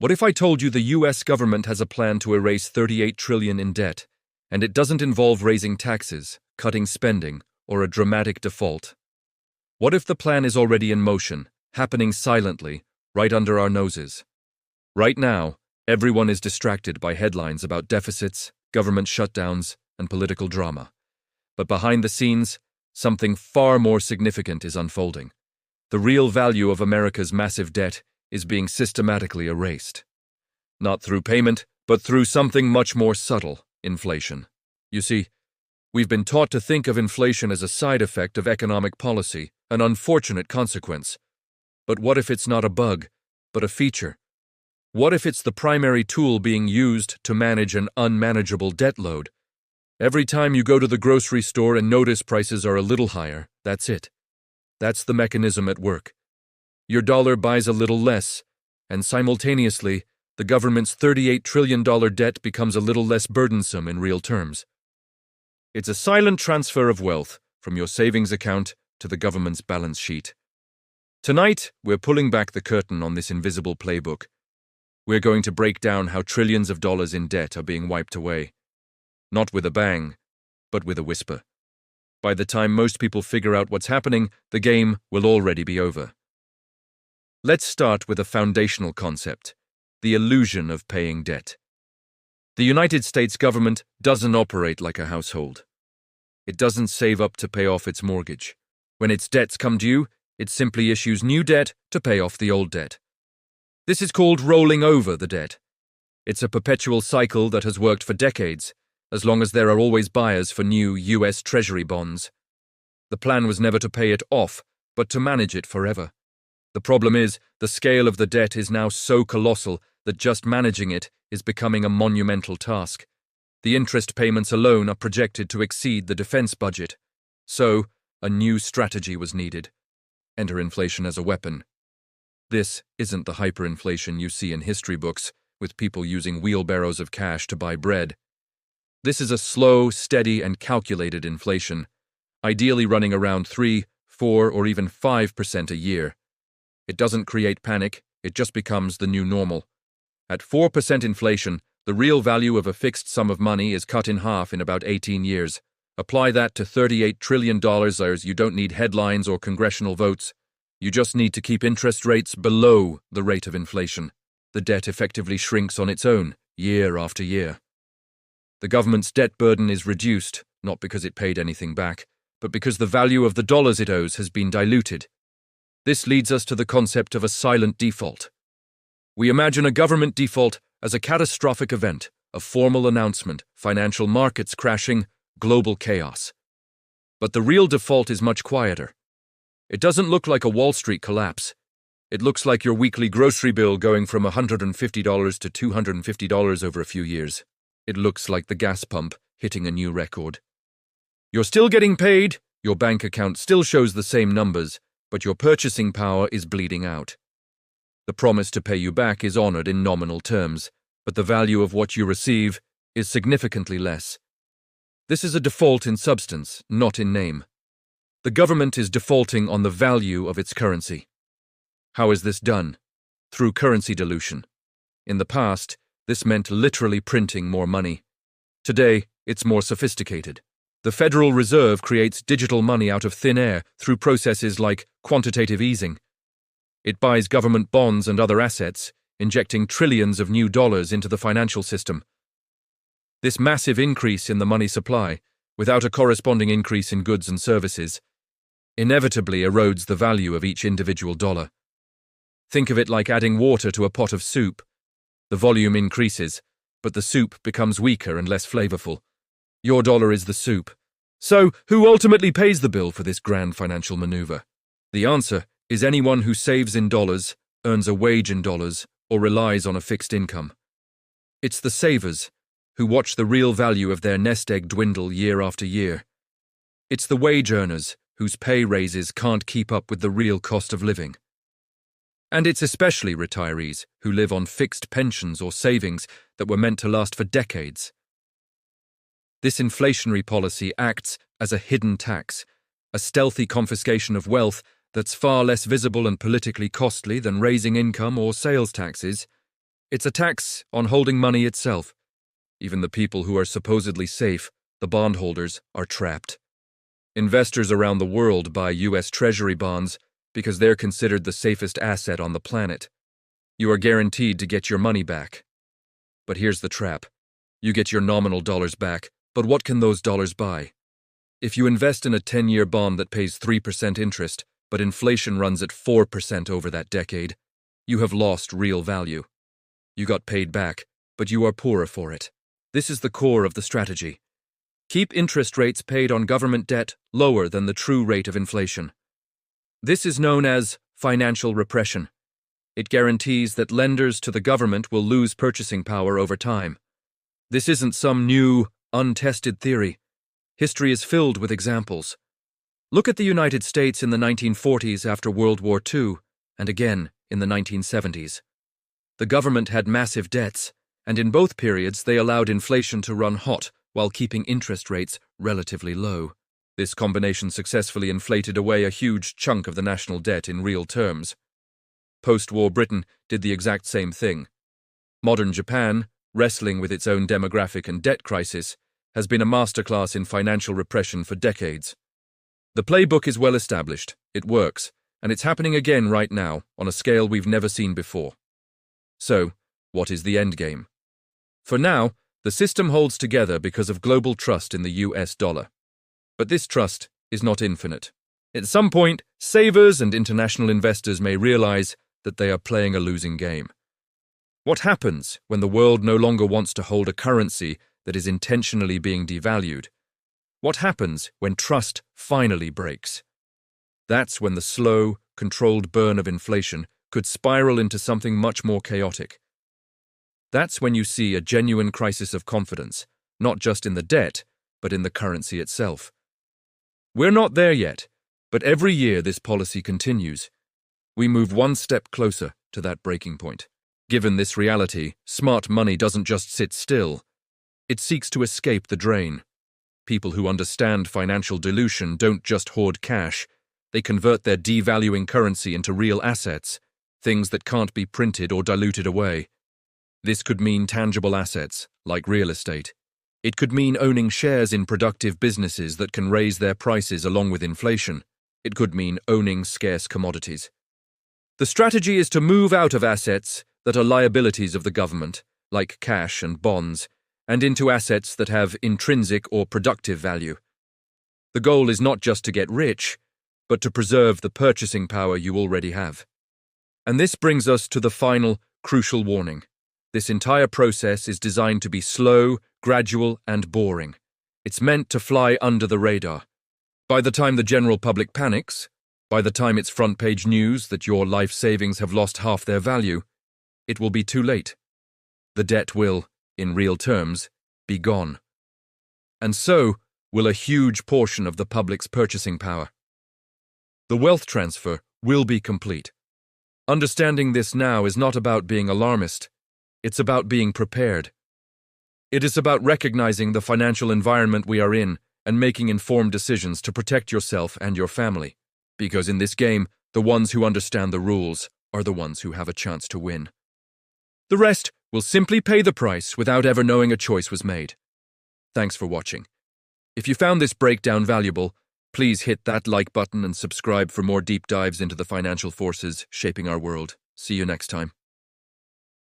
What if I told you the US government has a plan to erase 38 trillion in debt, and it doesn't involve raising taxes, cutting spending, or a dramatic default? What if the plan is already in motion, happening silently, right under our noses? Right now, everyone is distracted by headlines about deficits, government shutdowns, and political drama. But behind the scenes, something far more significant is unfolding. The real value of America's massive debt is being systematically erased. Not through payment, but through something much more subtle: inflation. You see, we've been taught to think of inflation as a side effect of economic policy, an unfortunate consequence. But what if it's not a bug, but a feature? What if it's the primary tool being used to manage an unmanageable debt load? Every time you go to the grocery store and notice prices are a little higher, that's it. That's the mechanism at work. Your dollar buys a little less, and simultaneously, the government's $38 trillion debt becomes a little less burdensome in real terms. It's a silent transfer of wealth from your savings account to the government's balance sheet. Tonight, we're pulling back the curtain on this invisible playbook. We're going to break down how trillions of dollars in debt are being wiped away. Not with a bang, but with a whisper. By the time most people figure out what's happening, the game will already be over. Let's start with a foundational concept: the illusion of paying debt. The United States government doesn't operate like a household. It doesn't save up to pay off its mortgage. When its debts come due, it simply issues new debt to pay off the old debt. This is called rolling over the debt. It's a perpetual cycle that has worked for decades, as long as there are always buyers for new US Treasury bonds. The plan was never to pay it off, but to manage it forever. The problem is, the scale of the debt is now so colossal that just managing it is becoming a monumental task. The interest payments alone are projected to exceed the defense budget. So, a new strategy was needed. Enter inflation as a weapon. This isn't the hyperinflation you see in history books, with people using wheelbarrows of cash to buy bread. This is a slow, steady, and calculated inflation, ideally running around 3, 4, or even 5% a year. It doesn't create panic, it just becomes the new normal. At 4% inflation, the real value of a fixed sum of money is cut in half in about 18 years. Apply that to $38 trillion, you don't need headlines or congressional votes. You just need to keep interest rates below the rate of inflation. The debt effectively shrinks on its own, year after year. The government's debt burden is reduced, not because it paid anything back, but because the value of the dollars it owes has been diluted. This leads us to the concept of a silent default. We imagine a government default as a catastrophic event, a formal announcement, financial markets crashing, global chaos. But the real default is much quieter. It doesn't look like a Wall Street collapse. It looks like your weekly grocery bill going from $150 to $250 over a few years. It looks like the gas pump hitting a new record. You're still getting paid, your bank account still shows the same numbers, but your purchasing power is bleeding out. The promise to pay you back is honored in nominal terms, but the value of what you receive is significantly less. This is a default in substance, not in name. The government is defaulting on the value of its currency. How is this done? Through currency dilution. In the past, this meant literally printing more money. Today, it's more sophisticated. The Federal Reserve creates digital money out of thin air through processes like quantitative easing. It buys government bonds and other assets, injecting trillions of new dollars into the financial system. This massive increase in the money supply, without a corresponding increase in goods and services, inevitably erodes the value of each individual dollar. Think of it like adding water to a pot of soup. The volume increases, but the soup becomes weaker and less flavorful. Your dollar is the soup. So, who ultimately pays the bill for this grand financial maneuver? The answer is anyone who saves in dollars, earns a wage in dollars, or relies on a fixed income. It's the savers who watch the real value of their nest egg dwindle year after year. It's the wage earners whose pay raises can't keep up with the real cost of living. And it's especially retirees who live on fixed pensions or savings that were meant to last for decades. This inflationary policy acts as a hidden tax, a stealthy confiscation of wealth that's far less visible and politically costly than raising income or sales taxes. It's a tax on holding money itself. Even the people who are supposedly safe, the bondholders, are trapped. Investors around the world buy U.S. Treasury bonds because they're considered the safest asset on the planet. You are guaranteed to get your money back. But here's the trap. You get your nominal dollars back, but what can those dollars buy? If you invest in a 10-year bond that pays 3% interest, but inflation runs at 4% over that decade, you have lost real value. You got paid back, but you are poorer for it. This is the core of the strategy. Keep interest rates paid on government debt lower than the true rate of inflation. This is known as financial repression. It guarantees that lenders to the government will lose purchasing power over time. This isn't some new, untested theory. History is filled with examples. Look at the United States in the 1940s after World War II, and again in the 1970s. The government had massive debts, and in both periods they allowed inflation to run hot while keeping interest rates relatively low. This combination successfully inflated away a huge chunk of the national debt in real terms. Post-war Britain did the exact same thing. Modern Japan, wrestling with its own demographic and debt crisis, has been a masterclass in financial repression for decades. The playbook is well established, it works, and it's happening again right now on a scale we've never seen before. So, what is the endgame? For now, the system holds together because of global trust in the US dollar. But this trust is not infinite. At some point, savers and international investors may realize that they are playing a losing game. What happens when the world no longer wants to hold a currency that is intentionally being devalued? What happens when trust finally breaks? That's when the slow, controlled burn of inflation could spiral into something much more chaotic. That's when you see a genuine crisis of confidence, not just in the debt, but in the currency itself. We're not there yet, but every year this policy continues. We move one step closer to that breaking point. Given this reality, smart money doesn't just sit still. It seeks to escape the drain. People who understand financial dilution don't just hoard cash. They convert their devaluing currency into real assets, things that can't be printed or diluted away. This could mean tangible assets, like real estate. It could mean owning shares in productive businesses that can raise their prices along with inflation. It could mean owning scarce commodities. The strategy is to move out of assets that are liabilities of the government, like cash and bonds, and into assets that have intrinsic or productive value. The goal is not just to get rich, but to preserve the purchasing power you already have. And this brings us to the final, crucial warning. This entire process is designed to be slow, gradual, and boring. It's meant to fly under the radar. By the time the general public panics, by the time it's front-page news that your life savings have lost half their value, it will be too late. The debt will, in real terms, be gone. And so will a huge portion of the public's purchasing power. The wealth transfer will be complete. Understanding this now is not about being alarmist. It's about being prepared. It is about recognizing the financial environment we are in and making informed decisions to protect yourself and your family. Because in this game, the ones who understand the rules are the ones who have a chance to win. The rest will simply pay the price without ever knowing a choice was made. Thanks for watching. If you found this breakdown valuable, please hit that like button and subscribe for more deep dives into the financial forces shaping our world. See you next time.